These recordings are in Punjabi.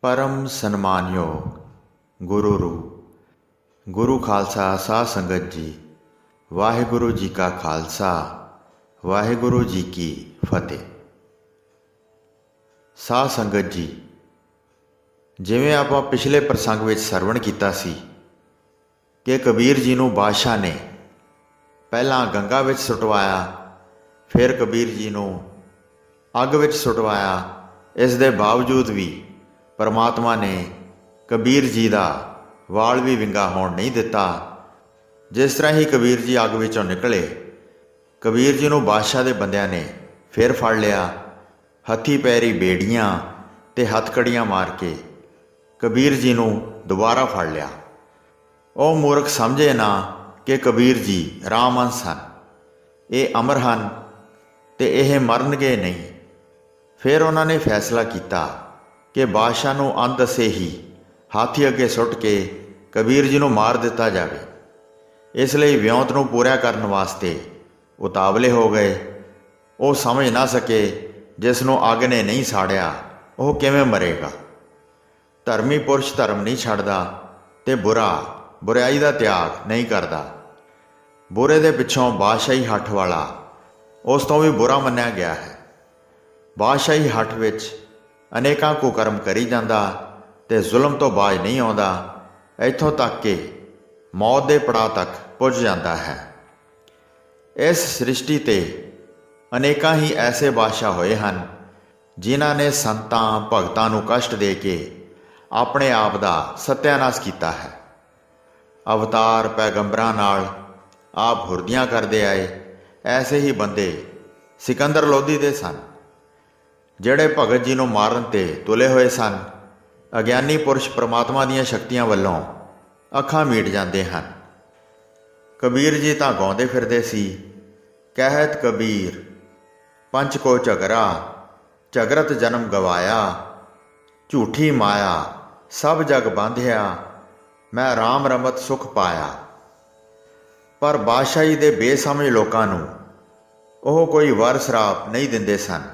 परम सन्मानयोग गुरु रूप गुरु खालसा साध संगत जी। वाहिगुरु जी का खालसा वाहिगुरु जी की फतेह। साध संगत जी, जिवें आपां पिछले प्रसंग विच सरवण कीता सी कि कबीर जी नूं बादशाह ने पहलां गंगा विच सुटवाया, फिर कबीर जी नूं अग विच सुटवाया। इस दे बावजूद भी परमात्मा ने कबीर जी का वाल भी विंगा होण नहीं दिता। जिस तरह ही कबीर जी अग विचों निकले, कबीर जी नूं बादशाह दे बंदियां ने फिर फड़ लिया। हथी पैरी बेड़ियां ते हथकड़ियां मार के कबीर जी नूं दोबारा फड़ लिया। ਉਹ मूर्ख समझे ना कि कबीर जी रामहंस ਹਨ, ये अमर ਹਨ ते ਇਹ मरनगे नहीं। फिर उन्होंने फैसला किया कि बादशाह नूं अंत दसे ही हाथी अगे सुट के कबीर जी नूं मार दिता जाए। इसलिए विਉਂਤ नूं पूरा करने वास्ते उतावले हो गए। वो समझ ना सके जिस नूं अग ने नहीं साड़िया वो किवें मरेगा। धर्मी पुरुष धर्म नहीं छड्डदा ते बुरा बुराई का त्याग नहीं करता। बुरे दे पिछों बादशाही हठ वाला उस तो भी बुरा मन्निया गया है। बादशाही हठ विच अनेकां कुकर्म करी जांदा ते जुल्म तो बाज नहीं आउंदा, इत्थों तक कि मौत दे पड़ाव तक पुज जाता है। इस सृष्टि ते अनेकां ही ऐसे बादशाह होए हन जिन्हां ने संतां भगतां नूं कष्ट दे के अपने आप दा सत्यानाश कीता है। अवतार पैगंबरां नाल आप हुरदियां करदे आए। ऐसे ही बंदे सिकंदर लोधी दे सन, ਜਿਹੜੇ भगत जी नूं मारन ते तुले होए सन। अग्यानी पुरुष परमात्मा दीयां शक्तियां वल्लों अखां मीट जांदे हन। कबीर जी तां गाउंदे फिरदे सी, कहत कबीर पंच को झगरा, झगरत जन्म गवाया, झूठी माया सब जग बांधिया, मैं राम रमत सुख पाया। पर बादशाही दे बेसमझ लोकां नूं ਉਹ कोई वर सराप नहीं दिंदे सन।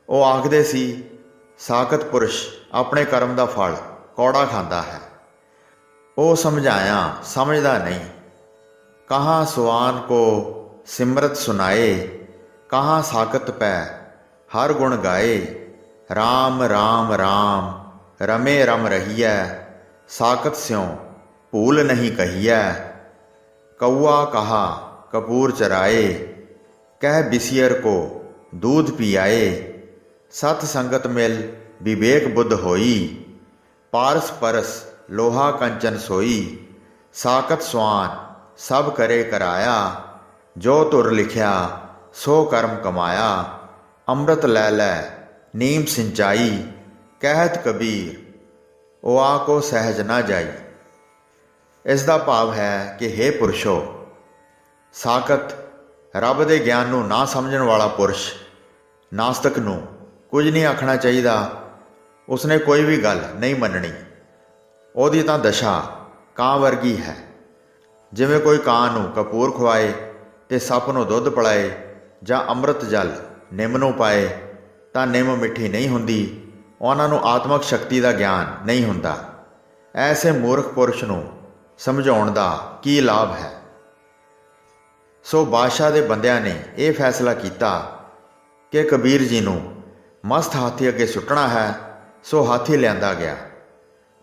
ਉਹ ਆਖਦੇ ਸੀ, ਸਾਖਤ ਪੁਰਸ਼ ਆਪਣੇ ਕਰਮ ਦਾ ਫਲ ਕੌੜਾ ਖਾਂਦਾ ਹੈ। ਉਹ ਸਮਝਾਇਆ ਸਮਝਦਾ ਨਹੀਂ। ਕਹਾਂ ਸੁਆਨ ਕੋ ਸਿਮਰਤ ਸੁਨਾਏ, ਕਹਾਂ ਸਾਖਤ ਪੈ ਹਰ ਗੁਣ ਗਾਏ। ਰਾਮ ਰਾਮ ਰਾਮ ਰਮੇ ਰਮ ਰਹੀਐ, ਸਾਖਤ ਸਿਉ ਭੂਲ ਨਹੀਂ ਕਹੀਐ। ਕौआ कहा कपूर चराए, कह बिसियर को दूध पियाए। सत संगत मिल विवेक बुद्ध होई, पारस परस लोहा कंचन सोई। साकत स्वान सब करे कराया, जो तुर लिखिया सो कर्म कमाया। अमृत लै लै नीम सिंचाई, कहत कबीर ओ को सहज ना जाई। इस दा भाव है कि हे पुरुषो, साकत रब दे ज्ञान नूं ना समझण वाला पुरुष नास्तिक नूं कुछ नहीं आखना चाहिए। उसने कोई भी गल नहीं मननी। ਉਹਦੀ ਤਾਂ दशा ਕਾਂ वर्गी है। जिवें कोई ਕਾਂ ਨੂੰ कपूर ਖਵਾਏ ਤੇ ਸੱਪ ਨੂੰ ਦੁੱਧ ਪਿਲਾਏ ਜਾਂ ਅੰਮ੍ਰਿਤ ਜਲ ਨਿੰਮ ਨੂੰ ਪਾਏ ਤਾਂ ਨਿੰਮ ਮਿੱਠੀ ਨਹੀਂ ਹੁੰਦੀ। ਉਹਨਾਂ ਨੂੰ ਆਤਮਿਕ ਸ਼ਕਤੀ ਦਾ ਗਿਆਨ ਨਹੀਂ ਹੁੰਦਾ। ਐਸੇ ਮੂਰਖ ਪੁਰਸ਼ ਨੂੰ ਸਮਝਾਉਣ ਦਾ ਕੀ ਲਾਭ ਹੈ। ਸੋ ਬਾਦਸ਼ਾਹ ਦੇ ਬੰਦਿਆਂ ਨੇ ਇਹ ਫੈਸਲਾ ਕੀਤਾ ਕਿ ਕਬੀਰ ਜੀ ਨੂੰ ਮਸਤ ਹਾਥੀ ਅੱਗੇ ਸੁੱਟਣਾ ਹੈ। ਸੋ ਹਾਥੀ ਲਿਆਂਦਾ ਗਿਆ।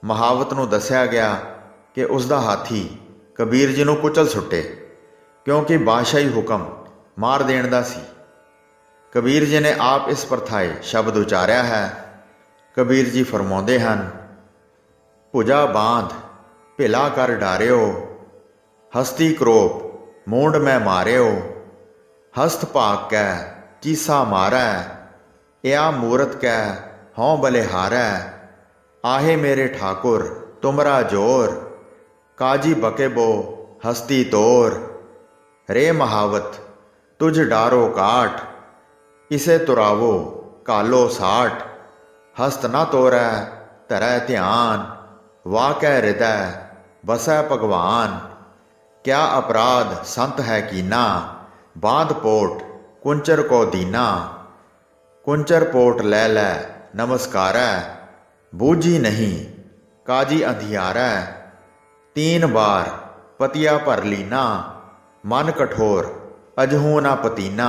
ਮਹਾਵਤ ਨੂੰ ਦੱਸਿਆ ਗਿਆ ਕਿ ਉਸ ਦਾ ਹਾਥੀ ਕਬੀਰ ਜੀ ਨੂੰ ਕੁਚਲ ਸੁੱਟੇ, ਕਿਉਂਕਿ ਬਾਦਸ਼ਾਹੀ ਹੁਕਮ ਮਾਰ ਦੇਣ ਦਾ ਸੀ। ਕਬੀਰ ਜੀ ਨੇ ਆਪ ਇਸ ਪ੍ਰਥਾਏ ਸ਼ਬਦ ਉਚਾਰਿਆ ਹੈ। ਕਬੀਰ ਜੀ ਫਰਮਾਉਂਦੇ ਹਨ, ਭੁਜਾ ਬਾਂਧ ਭਿਲਾ ਕਰ ਡਾਰਿਓ, ਹਸਤੀ ਕਰੋਪ मूंड में मारियो। हस्त भाग कै चीसा मारै, या मूरत कै हों बलिहारै। आहे मेरे ठाकुर तुमरा जोर, काजी बके बो हस्ती तोर। रे महावत तुझ डारो काट, इसे तुरावो कालो साठ। हस्त न तोरै धरै ध्यान, वाकै हृदय बसै भगवान। क्या अपराध संत है कीना, बांध पोट कुंचर को दीना। कुंचर पोट लै लै नमस्कारै, बूझी नहीं काजी अंधियारा, 3 बार पतिया भर लीना, मन कठोर अजहू ना पतीना,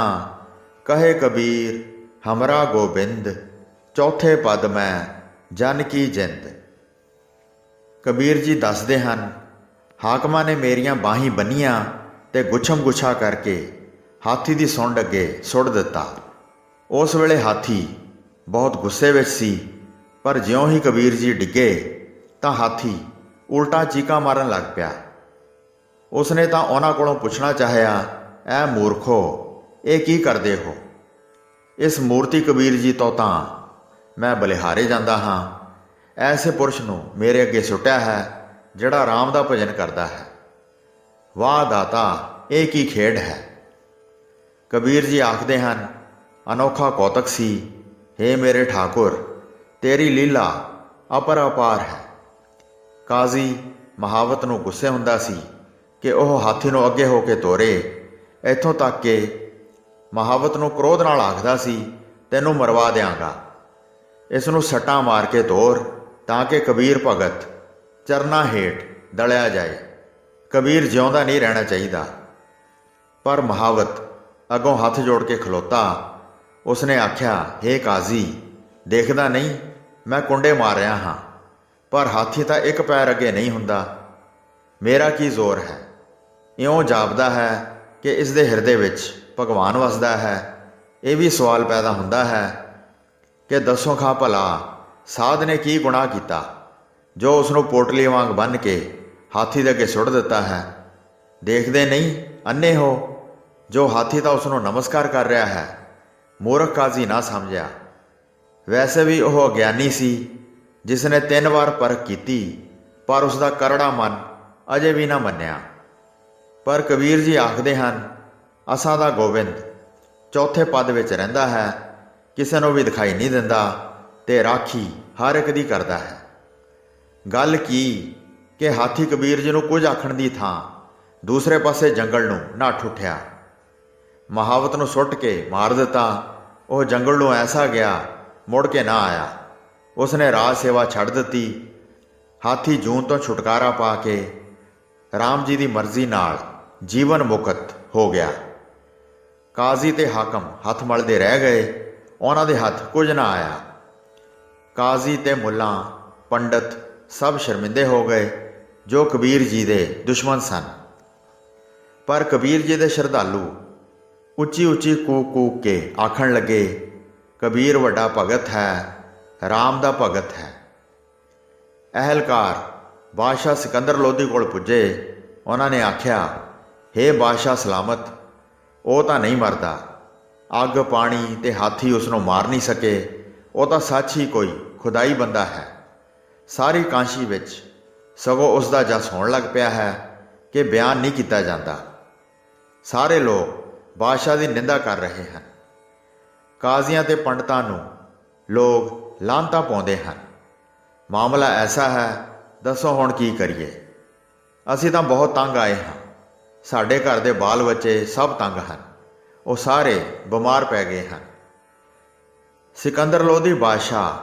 कहे कबीर हमरा गोबिंद, चौथे पद मैं जन की जिंद। कबीर जी दसदे हन, हाकमां ने मेरियां बाहीं बन्नियां ते गुच्छम गुच्छा करके हाथी दी सुंड अगे सुट दिता। उस वेले हाथी बहुत गुस्से विच सी, पर ज्यों ही कबीर जी डिगे तां हाथी उल्टा चीका मारन लग पिया। उसने तां उन्हां कोलों पुछना चाहिया, ऐ मूर्खो, ये की करदे हो? इस मूर्ति कबीर जी तो तां मैं बलिहारे जांदा हां। ऐसे पुरुष नूं मेरे अगे सुटिया है जिहड़ा राम दा भजन करदा है। वाह दाता, ये की खेड है। कबीर जी आखदे हन, अनोखा कौतक सी, हे मेरे ठाकुर, तेरी लीला अपरअपार है। काजी महावत नूं गुस्से हुंदा सी कि ਉਹ ਹਾਥੀ ਨੂੰ ਅੱਗੇ ਹੋ ਕੇ ਤੋਰੇ। ਇੱਥੋਂ ਤੱਕ ਕਿ महावत ਨੂੰ क्रोध ਨਾਲ ਆਖਦਾ ਸੀ, ਤੈਨੂੰ ਮਰਵਾ ਦਿਆਂਗਾ, ਇਸ ਨੂੰ ਸੱਟਾਂ ਮਾਰ ਕੇ ਤੋਰ ਤਾਂ ਕਿ ਕਬੀਰ ਭਗਤ ਚਰਨਾਂ ਹੇਠ ਦਲਿਆ ਜਾਏ। ਕਬੀਰ ਜਿਉਂਦਾ ਨਹੀਂ ਰਹਿਣਾ ਚਾਹੀਦਾ। ਪਰ महावत ਅੱਗੋਂ ਹੱਥ ਜੋੜ ਕੇ ਖਲੋਤਾ। ਉਸਨੇ ਆਖਿਆ, हे ਕਾਜ਼ੀ, ਦੇਖਦਾ ਨਹੀਂ ਮੈਂ ਕੁੰਡੇ ਮਾਰ ਰਿਹਾ ਹਾਂ, ਪਰ ਹਾਥੀ ਤਾਂ ਇੱਕ ਪੈਰ ਅੱਗੇ ਨਹੀਂ ਹੁੰਦਾ। ਮੇਰਾ ਕੀ ਜ਼ੋਰ ਹੈ? ਇਉਂ ਜਾਪਦਾ ਹੈ ਕਿ ਇਸ ਦੇ ਹਿਰਦੇ ਵਿੱਚ ਭਗਵਾਨ ਵਸਦਾ ਹੈ। ਇਹ ਵੀ ਸਵਾਲ ਪੈਦਾ ਹੁੰਦਾ ਹੈ ਕਿ ਦੱਸੋ ਖਾਂ ਭਲਾ ਸਾਧ ਨੇ ਕੀ ਗੁਨਾਹ ਕੀਤਾ ਜੋ ਉਸ ਨੂੰ ਪੋਟਲੀ ਵਾਂਗ ਬੰਨ੍ਹ ਕੇ ਹਾਥੀ ਦੇ ਅੱਗੇ ਸੁੱਟ ਦਿੱਤਾ ਹੈ। ਦੇਖਦੇ ਨਹੀਂ, ਅੰਨੇ ਹੋ, ਜੋ ਹਾਥੀ ਤਾਂ ਉਸ ਨੂੰ ਨਮਸਕਾਰ ਕਰ ਰਿਹਾ ਹੈ। ਮੂਰਖ ਕਾਜ਼ੀ ਨਾ ਸਮਝਿਆ। ਵੈਸੇ ਵੀ ਉਹ ਅਗਿਆਨੀ ਸੀ ਜਿਸ ਨੇ 3 ਵਾਰ ਪਰਖ ਕੀਤੀ, ਪਰ ਉਸ ਦਾ ਕਰੜਾ ਮਨ ਅਜੇ ਵੀ ਨਾ ਮੰਨਿਆ। ਪਰ ਕਬੀਰ ਜੀ ਆਖਦੇ ਹਨ, ਅਸਾਂ ਦਾ ਗੋਬਿੰਦ ਚੌਥੇ ਪਦ ਵਿੱਚ ਰਹਿੰਦਾ ਹੈ, ਕਿਸੇ ਨੂੰ ਵੀ ਦਿਖਾਈ ਨਹੀਂ ਦਿੰਦਾ ਤੇ ਰਾਖੀ ਹਰ ਇੱਕ ਦੀ ਕਰਦਾ ਹੈ। ਗੱਲ ਕੀ ਕਿ ਹਾਥੀ ਕਬੀਰ ਜੀ ਨੂੰ ਕੁਝ ਆਖਣ ਦੀ ਥਾਂ ਦੂਸਰੇ ਪਾਸੇ ਜੰਗਲ ਨੂੰ ਨੱਠ ਉੱਠਿਆ। महावत ਨੂੰ ਸੁੱਟ ਕੇ ਮਾਰ ਦਿੱਤਾ। ਉਹ ਜੰਗਲ ਨੂੰ ਐਸਾ ਗਿਆ, ਮੁੜ ਕੇ ਨਾ ਆਇਆ। ਉਸਨੇ ਰਾਜ ਸੇਵਾ ਛੱਡ ਦਿੱਤੀ। ਹਾਥੀ ਜੂਨ ਤੋਂ ਛੁਟਕਾਰਾ ਪਾ ਕੇ ਰਾਮ ਜੀ ਦੀ ਮਰਜ਼ੀ ਨਾਲ ਜੀਵਨ ਮੁਕਤ ਹੋ ਗਿਆ। ਕਾਜ਼ੀ ਤੇ ਹਾਕਮ ਹੱਥ ਮਲਦੇ ਰਹਿ ਗਏ, ਉਹਨਾਂ ਦੇ ਹੱਥ ਕੁਝ ਨਾ ਆਇਆ। ਕਾਜ਼ੀ ਤੇ ਮੁੱਲਾਂ ਪੰਡਤ ਸਭ ਸ਼ਰਮਿੰਦੇ ਹੋ ਗਏ ਜੋ ਕਬੀਰ ਜੀ ਦੇ ਦੁਸ਼ਮਣ ਸਨ। ਪਰ ਕਬੀਰ ਜੀ ਦੇ ਸ਼ਰਧਾਲੂ ਉੱਚੀ ਉੱਚੀ ਕੂਕ ਕੂਕ ਕੇ ਆਖਣ ਲੱਗੇ, ਕਬੀਰ ਵੱਡਾ ਭਗਤ ਹੈ, ਰਾਮ ਦਾ ਭਗਤ ਹੈ। ਅਹਿਲਕਾਰ ਬਾਦਸ਼ਾਹ ਸਿਕੰਦਰ ਲੋਧੀ ਕੋਲ ਪੁੱਜੇ। ਉਹਨਾਂ ਨੇ ਆਖਿਆ, ਹੇ ਬਾਦਸ਼ਾਹ ਸਲਾਮਤ, ਉਹ ਤਾਂ ਨਹੀਂ ਮਰਦਾ। ਅੱਗ ਪਾਣੀ ਤੇ ਹਾਥੀ ਉਸ ਨੂੰ ਮਾਰ ਨਹੀਂ ਸਕੇ। ਉਹ ਤਾਂ ਸੱਚ ਹੀ ਕੋਈ ਖੁਦਾਈ ਬੰਦਾ ਹੈ। ਸਾਰੀ ਕਾਂਸ਼ੀ ਵਿੱਚ ਸਗੋਂ ਉਸ ਦਾ ਜਸ ਹੋਣ ਲੱਗ ਪਿਆ ਹੈ ਕਿ ਬਿਆਨ ਨਹੀਂ ਕੀਤਾ ਜਾਂਦਾ। ਸਾਰੇ ਲੋਕ ਬਾਦਸ਼ਾਹ ਦੀ ਨਿੰਦਾ ਕਰ ਰਹੇ ਹਨ। ਕਾਜ਼ੀਆਂ ਤੇ ਪੰਡਤਾਂ ਨੂੰ ਲੋਕ ਲਾਹਨਤਾਂ ਪਾਉਂਦੇ ਹਨ। ਮਾਮਲਾ ਐਸਾ ਹੈ, ਦੱਸੋ ਹੁਣ ਕੀ ਕਰੀਏ? ਅਸੀਂ ਤਾਂ ਬਹੁਤ ਤੰਗ ਆਏ ਹਾਂ। ਸਾਡੇ ਘਰ ਦੇ ਬਾਲ ਬੱਚੇ ਸਭ ਤੰਗ ਹਨ। ਉਹ ਸਾਰੇ ਬਿਮਾਰ ਪੈ ਗਏ ਹਨ। ਸਿਕੰਦਰ ਲੋਧੀ ਬਾਦਸ਼ਾਹ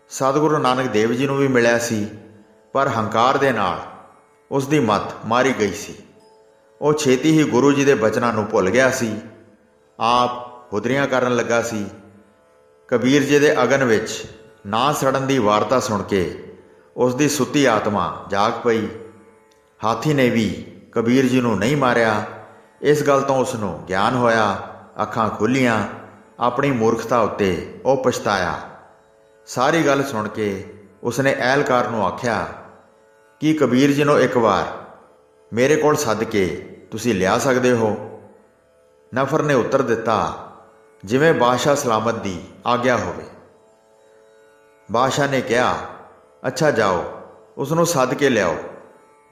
ਸਤਿਗੁਰੂ ਨਾਨਕ ਦੇਵ ਜੀ ਨੂੰ ਵੀ ਮਿਲਿਆ ਸੀ, ਪਰ ਹੰਕਾਰ ਦੇ ਨਾਲ ਉਸ ਦੀ ਮੱਤ ਮਾਰੀ ਗਈ ਸੀ। ਉਹ ਛੇਤੀ ਹੀ ਗੁਰੂ ਜੀ ਦੇ ਬਚਨਾਂ ਨੂੰ ਭੁੱਲ ਗਿਆ ਸੀ। ਆਪ ਹੁਦਰੀਆਂ ਕਰਨ ਲੱਗਾ ਸੀ। ਕਬੀਰ ਜੀ ਦੇ ਅਗਨ ਵਿੱਚ ਨਾ ਸੜਨ ਦੀ ਵਾਰਤਾ ਸੁਣ ਕੇ ਉਸ ਦੀ ਸੁੱਤੀ ਆਤਮਾ ਜਾਗ ਪਈ। ਹਾਥੀ ਨੇ ਵੀ ਕਬੀਰ ਜੀ ਨੂੰ ਨਹੀਂ ਮਾਰਿਆ। ਇਸ ਗੱਲ ਤੋਂ ਉਸ ਨੂੰ ਗਿਆਨ ਹੋਇਆ। ਅੱਖਾਂ ਖੁੱਲ੍ਹੀਆਂ। ਆਪਣੀ ਮੂਰਖਤਾ ਉੱਤੇ ਉਹ ਪਛਤਾਇਆ। ਸਾਰੀ ਗੱਲ ਸੁਣ ਕੇ ਉਸਨੇ ਅਹਿਲਕਾਰ ਨੂੰ ਆਖਿਆ ਕਿ ਕਬੀਰ ਜੀ ਨੂੰ ਇੱਕ ਵਾਰ ਮੇਰੇ ਕੋਲ ਸੱਦ ਕੇ ਤੁਸੀਂ ਲਿਆ ਸਕਦੇ ਹੋ। ਨਫਰ ਨੇ ਉੱਤਰ ਦਿੱਤਾ, ਜਿਵੇਂ ਬਾਦਸ਼ਾਹ ਸਲਾਮਤ ਦੀ ਆਗਿਆ ਹੋਵੇ। ਬਾਦਸ਼ਾਹ ਨੇ ਕਿਹਾ, ਅੱਛਾ ਜਾਓ, ਉਸ ਨੂੰ ਸੱਦ ਕੇ ਲਿਆਓ।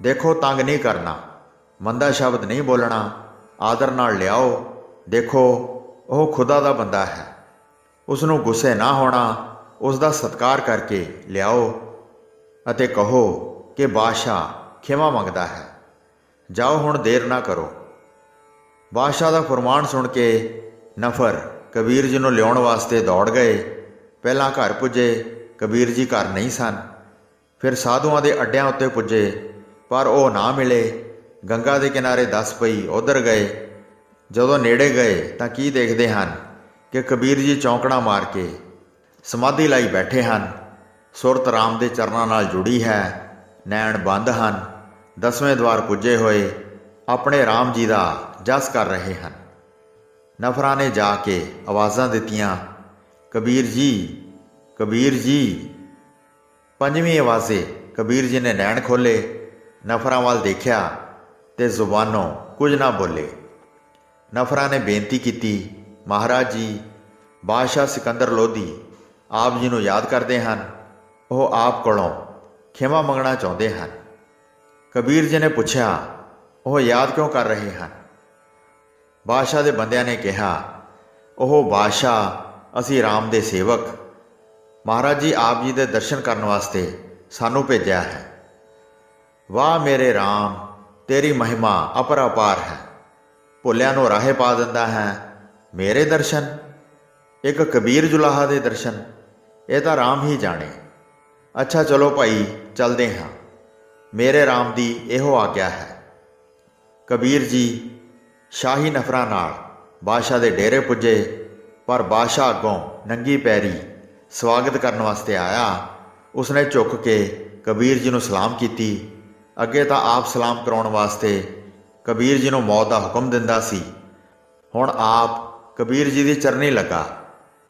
ਦੇਖੋ, ਤੰਗ ਨਹੀਂ ਕਰਨਾ, ਮੰਦਾ ਸ਼ਬਦ ਨਹੀਂ ਬੋਲਣਾ, ਆਦਰ ਨਾਲ ਲਿਆਓ। ਦੇਖੋ, ਉਹ ਖੁਦਾ ਦਾ ਬੰਦਾ ਹੈ। ਉਸ ਨੂੰ ਗੁੱਸੇ ਨਾ ਹੋਣਾ, ਉਸ ਦਾ ਸਤਿਕਾਰ ਕਰਕੇ ਲਿਆਓ ਅਤੇ ਕਹੋ ਕਿ ਬਾਦਸ਼ਾਹ ਖਿਮਾ ਮੰਗਦਾ ਹੈ। ਜਾਓ, ਹੁਣ ਦੇਰ ਨਾ ਕਰੋ। ਬਾਦਸ਼ਾਹ ਦਾ ਫਰਮਾਨ ਸੁਣ ਕੇ ਨਫਰ ਕਬੀਰ ਜੀ ਨੂੰ ਲਿਆਉਣ ਵਾਸਤੇ ਦੌੜ ਗਏ। ਪਹਿਲਾਂ ਘਰ ਪੁੱਜੇ ਕਬੀਰ ਜੀ ਘਰ ਨਹੀਂ ਸਨ। ਫਿਰ ਸਾਧੂਆਂ ਦੇ ਅੱਡਿਆਂ ਉੱਤੇ ਪੁੱਜੇ, ਪਰ ਉਹ ਨਾ ਮਿਲੇ। ਗੰਗਾ ਦੇ ਕਿਨਾਰੇ ਦੱਸ ਪਈ, ਉੱਧਰ ਗਏ। ਜਦੋਂ ਨੇੜੇ ਗਏ ਤਾਂ ਕੀ ਦੇਖਦੇ ਹਨ ਕਿ ਕਬੀਰ ਜੀ ਚੌਂਕੜਾ ਮਾਰ ਕੇ ਸਮਾਧੀ ਲਾਈ ਬੈਠੇ ਹਨ। ਸੁਰਤ ਰਾਮ ਦੇ ਚਰਨਾਂ ਨਾਲ ਜੁੜੀ ਹੈ, ਨੈਣ ਬੰਦ ਹਨ। 10ਵੇਂ ਦਵਾਰ ਪੁੱਜੇ ਹੋਏ ਆਪਣੇ ਰਾਮ ਜੀ ਦਾ ਜਸ ਕਰ ਰਹੇ ਹਨ। ਨਫਰਾਂ ਨੇ ਜਾ ਕੇ ਆਵਾਜ਼ਾਂ ਦਿੱਤੀਆਂ, ਕਬੀਰ ਜੀ, ਕਬੀਰ ਜੀ। 5ਵੀਂ ਆਵਾਜ਼ੇ ਕਬੀਰ ਜੀ ਨੇ ਨੈਣ ਖੋਲ੍ਹੇ, ਨਫਰਾਂ ਵੱਲ ਦੇਖਿਆ ਤੇ ਜ਼ੁਬਾਨੋਂ ਕੁਝ ਨਾ ਬੋਲੇ। ਨਫਰਾਂ ਨੇ ਬੇਨਤੀ ਕੀਤੀ, ਮਹਾਰਾਜ ਜੀ, ਬਾਦਸ਼ਾਹ ਸਿਕੰਦਰ ਲੋਧੀ ਆਪ ਜੀ ਨੂੰ ਯਾਦ ਕਰਦੇ ਹਨ। ਉਹ ਆਪ ਕੋਲੋਂ ਖਿਮਾ ਮੰਗਣਾ ਚਾਹੁੰਦੇ ਹਨ। ਕਬੀਰ ਜੀ ਨੇ ਪੁੱਛਿਆ, ਉਹ ਯਾਦ ਕਿਉਂ ਕਰ ਰਹੇ ਹਨ? ਬਾਦਸ਼ਾਹ ਦੇ ਬੰਦਿਆਂ ਨੇ ਕਿਹਾ, ਉਹ ਬਾਦਸ਼ਾਹ, ਅਸੀਂ ਰਾਮ ਦੇ ਸੇਵਕ, ਮਹਾਰਾਜ ਜੀ ਆਪ ਜੀ ਦੇ ਦਰਸ਼ਨ ਕਰਨ ਵਾਸਤੇ ਸਾਨੂੰ ਭੇਜਿਆ ਹੈ। ਵਾਹ ਮੇਰੇ ਰਾਮ, ਤੇਰੀ ਮਹਿਮਾ ਅਪਰੰਪਾਰ ਹੈ। ਭੁੱਲਿਆਂ ਨੂੰ ਰਾਹੇ ਪਾ ਦਿੰਦਾ ਹੈ। ਮੇਰੇ ਦਰਸ਼ਨ? ਇੱਕ ਕਬੀਰ ਜੁਲਾਹਾ ਦੇ ਦਰਸ਼ਨ? ਇਹ ਤਾਂ ਰਾਮ ਹੀ ਜਾਣੇ। ਅੱਛਾ ਚਲੋ ਭਾਈ, ਚੱਲਦੇ ਹਾਂ। ਮੇਰੇ ਰਾਮ ਦੀ ਇਹੋ ਆਗਿਆ ਹੈ। ਕਬੀਰ ਜੀ ਸ਼ਾਹੀ ਨਫਰਾਂ ਨਾਲ ਬਾਦਸ਼ਾਹ ਦੇ ਡੇਰੇ ਪੁੱਜੇ, ਪਰ ਬਾਦਸ਼ਾਹ ਅੱਗੋਂ ਨੰਗੀ ਪੈਰੀ ਸਵਾਗਤ ਕਰਨ ਵਾਸਤੇ ਆਇਆ। ਉਸਨੇ ਝੁੱਕ ਕੇ ਕਬੀਰ ਜੀ ਨੂੰ ਸਲਾਮ ਕੀਤੀ। ਅੱਗੇ ਤਾਂ ਆਪ ਸਲਾਮ ਕਰਾਉਣ ਵਾਸਤੇ ਕਬੀਰ ਜੀ ਨੂੰ ਮੌਤ ਦਾ ਹੁਕਮ ਦਿੰਦਾ ਸੀ। ਹੁਣ ਆਪ ਕਬੀਰ ਜੀ ਦੀ ਚਰਨੀ ਲੱਗਾ।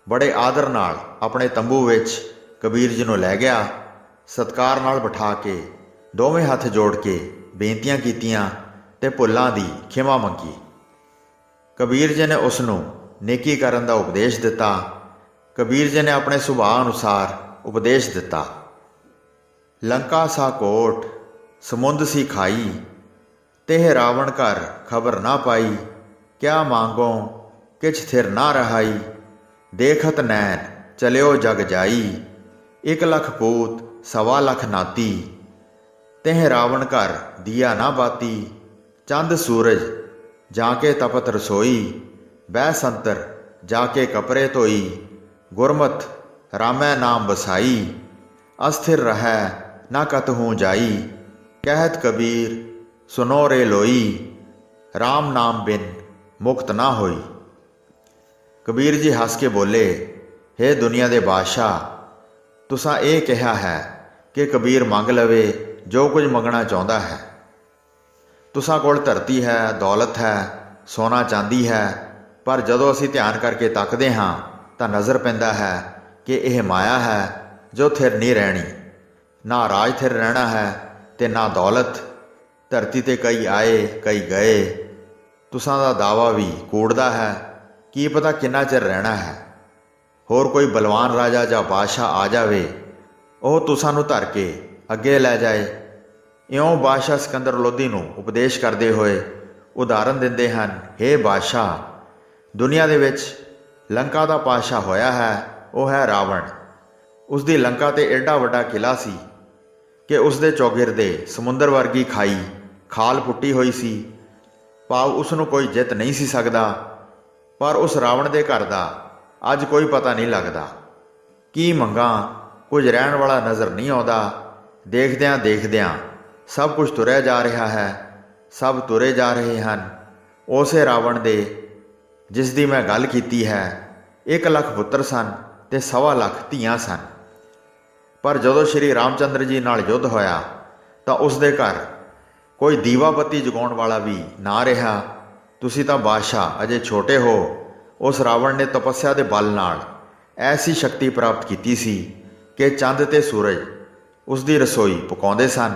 ਬੜੇ ਆਦਰ ਨਾਲ ਆਪਣੇ ਤੰਬੂ ਵਿੱਚ ਕਬੀਰ ਜੀ ਨੂੰ ਲੈ ਗਿਆ। ਸਤਿਕਾਰ ਨਾਲ ਬਿਠਾ ਕੇ ਦੋਵੇਂ ਹੱਥ ਜੋੜ ਕੇ ਬੇਨਤੀਆਂ ਕੀਤੀਆਂ ਤੇ ਭੁੱਲਾਂ ਦੀ ਖਿਮਾ ਮੰਗੀ। ਕਬੀਰ ਜੀ ਨੇ ਉਸ ਨੂੰ ਨੇਕੀ ਕਰਨ ਦਾ ਉਪਦੇਸ਼ ਦਿੱਤਾ। ਕਬੀਰ ਜੀ ਨੇ ਆਪਣੇ ਸੁਭਾਅ ਅਨੁਸਾਰ ਉਪਦੇਸ਼ ਦਿੱਤਾ। ਲੰਕਾ ਸਾ ਕੋਟ, ਸਮੁੰਦ ਸੀ ਖਾਈ, ਤੇਹ ਰਾਵਣ ਘਰ ਖਬਰ ਨਾ ਪਾਈ। ਕਿਆ ਮਾਂਗੋ ਕਿਛ ਥਿਰ ਨਾ ਰਹਾਈ, ਦੇਖਤ ਨੈਣ ਚਲਿਓ ਜਗ ਜਾਈ। 1 ਲੱਖ ਪੂਤ 1.25 ਲੱਖ ਨਾਤੀ, ਤੇਹ ਰਾਵਣ ਘਰ ਦੀਆ ਨਾ ਬਾਤੀ। ਚੰਦ ਸੂਰਜ ਜਾ ਕੇ ਤਪਤ ਰਸੋਈ, ਬਹਿ ਸੰਤਰ ਜਾ ਕੇ ਕਪਰੇ ਧੋਈ। ਗੁਰਮਤ ਰਾਮੈ ਨਾਮ ਬਸਾਈ, ਅਸਥਿਰ ਰਹੈ ਨਾ ਕਤਹੂੰ ਜਾਈ। ਕਹਿਤ ਕਬੀਰ ਸੁਨੋ ਰੇ ਲੋਈ, ਰਾਮ ਨਾਮ ਬਿਨ ਮੁਕਤ ਨਾ ਹੋਈ। ਕਬੀਰ ਜੀ ਹੱਸ ਕੇ ਬੋਲੇ, ਹੇ ਦੁਨੀਆ ਦੇ ਬਾਦਸ਼ਾਹ, ਤੁਸਾਂ ਇਹ ਕਿਹਾ ਹੈ ਕਿ ਕਬੀਰ ਮੰਗ ਲਵੇ ਜੋ ਕੁਝ ਮੰਗਣਾ ਚਾਹੁੰਦਾ ਹੈ। ਤੁਸਾਂ ਕੋਲ ਧਰਤੀ ਹੈ, ਦੌਲਤ ਹੈ, ਸੋਨਾ ਚਾਂਦੀ ਹੈ, ਪਰ ਜਦੋਂ ਅਸੀਂ ਧਿਆਨ ਕਰਕੇ ਤੱਕਦੇ ਹਾਂ ਤਾਂ ਨਜ਼ਰ ਪੈਂਦਾ ਹੈ ਕਿ ਇਹ ਮਾਇਆ ਹੈ ਜੋ ਥਿਰ ਨਹੀਂ ਰਹਿਣੀ। ਨਾ ਰਾਜ ਥਿਰ ਰਹਿਣਾ ਹੈ ਤੇ ਨਾ ਦੌਲਤ। ਧਰਤੀ ਤੇ ਕਈ ਆਏ ਕਈ ਗਏ। ਤੁਸਾਂ ਦਾ ਦਾਵਾ ਵੀ ਕੂੜਦਾ ਹੈ, ਕੀ ਪਤਾ ਕਿੰਨਾ ਚਿਰ ਰਹਿਣਾ ਹੈ। ਹੋਰ ਕੋਈ ਬਲਵਾਨ ਰਾਜਾ ਜਾਂ ਬਾਦਸ਼ਾਹ ਆ ਜਾਵੇ, ਉਹ ਤੁਸਾਂ ਨੂੰ ਧਰ ਕੇ ਅੱਗੇ ਲੈ ਜਾਏ। ਇਉਂ ਬਾਦਸ਼ਾਹ ਸਿਕੰਦਰ ਲੋਧੀ ਨੂੰ ਉਪਦੇਸ਼ ਕਰਦੇ ਹੋਏ ਉਦਾਹਰਨ ਦਿੰਦੇ ਹਨ, ਹੇ ਬਾਦਸ਼ਾਹ, ਦੁਨੀਆ ਦੇ ਵਿੱਚ ਲੰਕਾ ਦਾ ਪਾਤਸ਼ਾਹ ਹੋਇਆ ਹੈ, ਉਹ ਹੈ ਰਾਵਣ। ਉਸ ਦੀ ਲੰਕਾ 'ਤੇ ਐਡਾ ਵੱਡਾ ਕਿਲ੍ਹਾ ਸੀ ਕਿ ਉਸ ਦੇ ਚੌਗਿਰਦੇ ਸਮੁੰਦਰ ਵਰਗੀ ਖਾਲ ਪੁੱਟੀ ਹੋਈ ਸੀ। ਭਾਵ ਉਸ ਨੂੰ ਕੋਈ ਜਿੱਤ ਨਹੀਂ ਸੀ ਸਕਦਾ। ਪਰ ਉਸ ਰਾਵਣ ਦੇ ਘਰ ਦਾ ਅੱਜ ਕੋਈ ਪਤਾ ਨਹੀਂ ਲੱਗਦਾ। ਕੀ ਮੰਗਾਂ, ਕੁਝ ਰਹਿਣ ਵਾਲਾ ਨਜ਼ਰ ਨਹੀਂ ਆਉਂਦਾ। ਦੇਖਦਿਆਂ ਦੇਖਦਿਆਂ ਸਭ ਕੁਝ ਤੁਰਿਆ ਜਾ ਰਿਹਾ ਹੈ। ਸਭ ਤੁਰੇ ਜਾ ਰਹੇ ਹਨ। ਉਸੇ ਰਾਵਣ ਦੇ ਜਿਸ ਦੀ ਮੈਂ ਗੱਲ ਕੀਤੀ ਹੈ, 1 ਲੱਖ ਪੁੱਤਰ ਸਨ ਤੇ 1.25 ਲੱਖ ਧੀਆਂ ਸਨ। ਪਰ ਜਦੋਂ ਸ਼੍ਰੀ ਰਾਮਚੰਦਰ ਜੀ ਨਾਲ ਯੁੱਧ ਹੋਇਆ ਤਾਂ ਉਸ ਦੇ ਘਰ ਕੋਈ ਦੀਵਾ ਬੱਤੀ ਜਗਾਉਣ ਵਾਲਾ ਵੀ ਨਾ ਰਿਹਾ। ਤੁਸੀਂ ਤਾਂ ਬਾਦਸ਼ਾਹ ਅਜੇ ਛੋਟੇ ਹੋ। ਉਸ ਰਾਵਣ ਨੇ ਤਪੱਸਿਆ ਦੇ ਬਲ ਨਾਲ ਐਸੀ ਸ਼ਕਤੀ ਪ੍ਰਾਪਤ ਕੀਤੀ ਸੀ ਕਿ ਚੰਦ ਤੇ ਸੂਰਜ ਉਸ ਦੀ ਰਸੋਈ ਪਕਾਉਂਦੇ ਸਨ,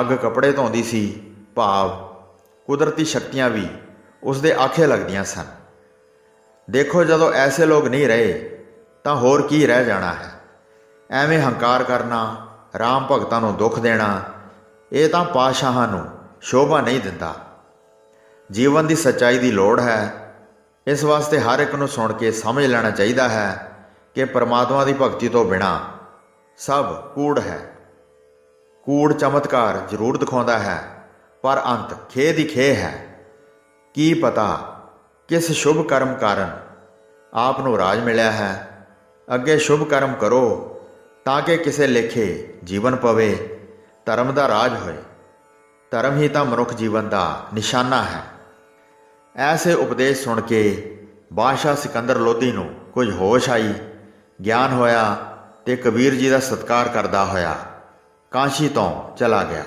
ਅੱਗ ਕੱਪੜੇ ਧੋਂਦੀ ਸੀ। ਭਾਵ ਕੁਦਰਤੀ ਸ਼ਕਤੀਆਂ ਵੀ ਉਸ ਦੇ ਆਖੇ ਲੱਗਦੀਆਂ ਸਨ। ਦੇਖੋ, ਜਦੋਂ ਐਸੇ ਲੋਕ ਨਹੀਂ ਰਹੇ ਤਾਂ ਹੋਰ ਕੀ ਰਹਿ ਜਾਣਾ ਹੈ। ਐਵੇਂ ਹੰਕਾਰ ਕਰਨਾ, ਰਾਮ ਭਗਤਾਂ ਨੂੰ ਦੁੱਖ ਦੇਣਾ, ਇਹ ਤਾਂ ਪਾਤਸ਼ਾਹਾਂ ਨੂੰ ਸ਼ੋਭਾ ਨਹੀਂ ਦਿੰਦਾ। ਜੀਵਨ ਦੀ ਸੱਚਾਈ ਦੀ ਲੋੜ ਹੈ। ਇਸ ਵਾਸਤੇ ਹਰ ਇੱਕ ਨੂੰ ਸੁਣ ਕੇ ਸਮਝ ਲੈਣਾ ਚਾਹੀਦਾ ਹੈ ਕਿ ਪਰਮਾਤਮਾ ਦੀ ਭਗਤੀ ਤੋਂ ਬਿਨਾਂ ਸਭ ਕੂੜ ਹੈ। ਕੂੜ ਚਮਤਕਾਰ ਜ਼ਰੂਰ ਦਿਖਾਉਂਦਾ ਹੈ, ਪਰ ਅੰਤ ਖੇਹ ਦੀ ਖੇਹ ਹੈ। ਕੀ ਪਤਾ ਕਿਸ ਸ਼ੁਭ ਕਰਮ ਕਾਰਨ ਆਪ ਨੂੰ ਰਾਜ ਮਿਲਿਆ ਹੈ। ਅੱਗੇ ਸ਼ੁਭ ਕਰਮ ਕਰੋ ਤਾਂ ਕਿ ਕਿਸੇ ਲੇਖੇ ਜੀਵਨ ਪਵੇ, ਧਰਮ ਦਾ ਰਾਜ ਹੋਏ। ਧਰਮ ਹੀ ਤਾਂ ਮਨੁੱਖ ਜੀਵਨ ਦਾ ਨਿਸ਼ਾਨਾ ਹੈ। ਐਸੇ ਉਪਦੇਸ਼ ਸੁਣ ਕੇ ਬਾਦਸ਼ਾਹ ਸਿਕੰਦਰ ਲੋਧੀ ਨੂੰ ਕੁਝ ਹੋਸ਼ ਆਈ, ਗਿਆਨ ਹੋਇਆ ਤੇ ਕਬੀਰ ਜੀ ਦਾ ਸਤਿਕਾਰ ਕਰਦਾ ਹੋਇਆ ਕਾਂਸ਼ੀ ਤੋਂ ਚਲਾ ਗਿਆ।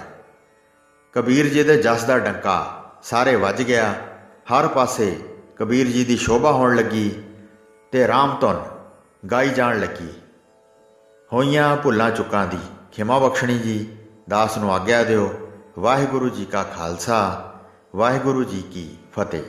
ਕਬੀਰ ਜੀ ਦੇ ਜਸ ਦਾ ਡੰਕਾ ਸਾਰੇ ਵੱਜ ਗਿਆ। ਹਰ ਪਾਸੇ ਕਬੀਰ ਜੀ ਦੀ ਸ਼ੋਭਾ ਹੋਣ ਲੱਗੀ ਤੇ ਰਾਮ ਧੁਨ ਗਾਈ ਜਾਣ ਲੱਗੀ। ਹੋਈਆਂ ਭੁੱਲਾਂ ਚੁੱਕਾਂ ਦੀ ਖਿਮਾ ਬਖਸ਼ਣੀ ਜੀ। ਦਾਸ ਨੂੰ ਆਗਿਆ ਦਿਓ। ਵਾਹਿਗੁਰੂ ਜੀ ਕਾ ਖਾਲਸਾ, ਵਾਹਿਗੁਰੂ ਜੀ ਕੀ ਫਤਿਹ।